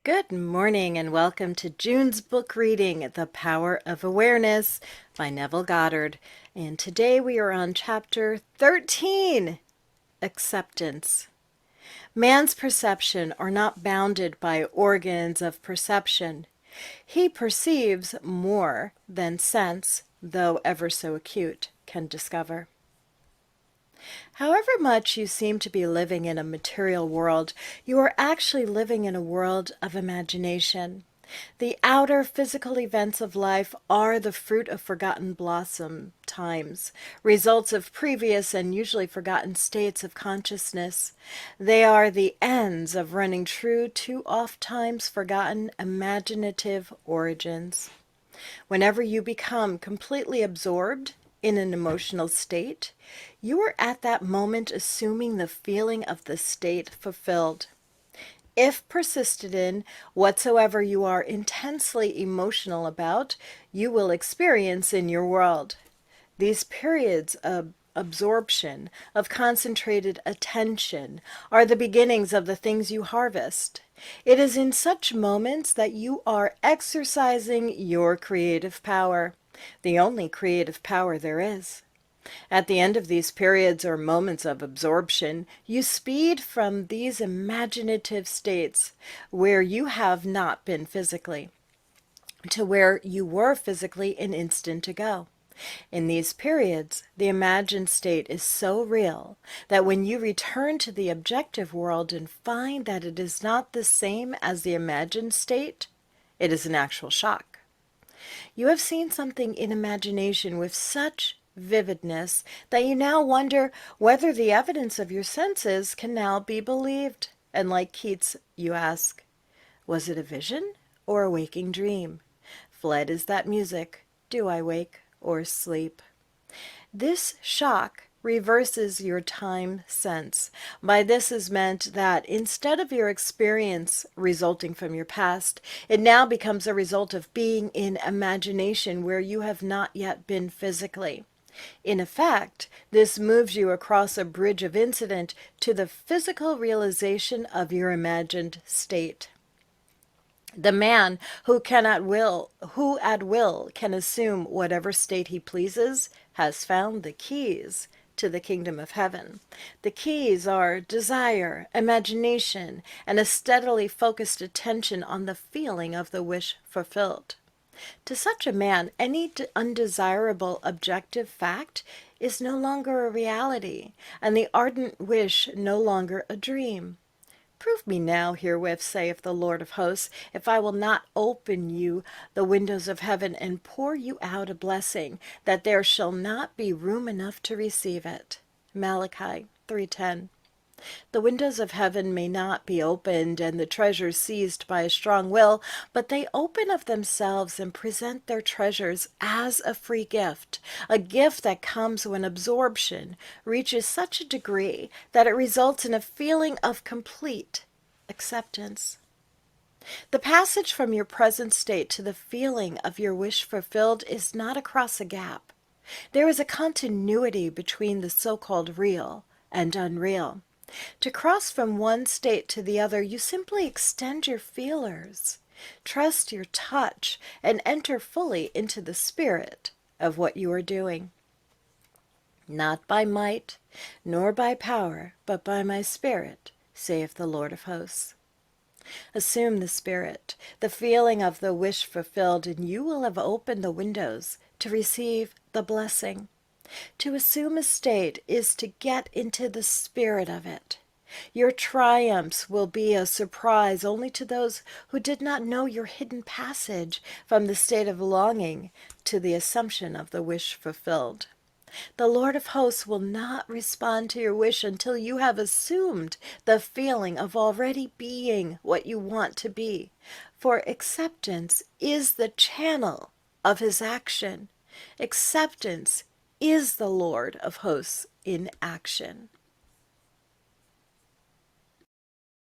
Good morning and welcome to June's book reading, The Power of Awareness by Neville Goddard. And today we are on chapter 13, Acceptance. Man's perception are not bounded by organs of perception. He perceives more than sense, though ever so acute, can discover. However much you seem to be living in a material world, you are actually living in a world of imagination. The outer physical events of life are the fruit of forgotten blossom times, results of previous and usually forgotten states of consciousness. They are the ends of running true to oft-times forgotten imaginative origins. Whenever you become completely absorbed in an emotional state, you are at that moment assuming the feeling of the state fulfilled. If persisted in whatsoever you are intensely emotional about, you will experience in your world. These periods of absorption, of concentrated attention, are the beginnings of the things you harvest. It is in such moments that you are exercising your creative power, the only creative power there is. At the end of these periods or moments of absorption, you speed from these imaginative states where you have not been physically to where you were physically an instant ago. In these periods, the imagined state is so real that when you return to the objective world and find that it is not the same as the imagined state, it is an actual shock. You have seen something in imagination with such vividness that you now wonder whether the evidence of your senses can now be believed. And like Keats, you ask, was it a vision or a waking dream? Fled is that music, do I wake or sleep? This shock reverses your time sense. By this is meant that instead of your experience resulting from your past, it now becomes a result of being in imagination where you have not yet been physically. In effect, this moves you across a bridge of incident to the physical realization of your imagined state. The man who at will can assume whatever state he pleases has found the keys to the kingdom of heaven. The keys are desire, imagination, and a steadily focused attention on the feeling of the wish fulfilled. To such a man, any undesirable objective fact is no longer a reality, and the ardent wish no longer a dream. Prove me now herewith, saith the Lord of hosts, if I will not open you the windows of heaven and pour you out a blessing, that there shall not be room enough to receive it. Malachi 3:10. The windows of heaven may not be opened and the treasures seized by a strong will, but they open of themselves and present their treasures as a free gift, a gift that comes when absorption reaches such a degree that it results in a feeling of complete acceptance. The passage from your present state to the feeling of your wish fulfilled is not across a gap. There is a continuity between the so-called real and unreal. To cross from one state to the other, you simply extend your feelers, trust your touch, and enter fully into the spirit of what you are doing. Not by might, nor by power, but by my spirit, saith the Lord of hosts. Assume the spirit, the feeling of the wish fulfilled, and you will have opened the windows to receive the blessing. To assume a state is to get into the spirit of it. Your triumphs will be a surprise only to those who did not know your hidden passage from the state of longing to the assumption of the wish fulfilled. The Lord of hosts will not respond to your wish until you have assumed the feeling of already being what you want to be, for acceptance is the channel of his action. Acceptance is the Lord of hosts in action.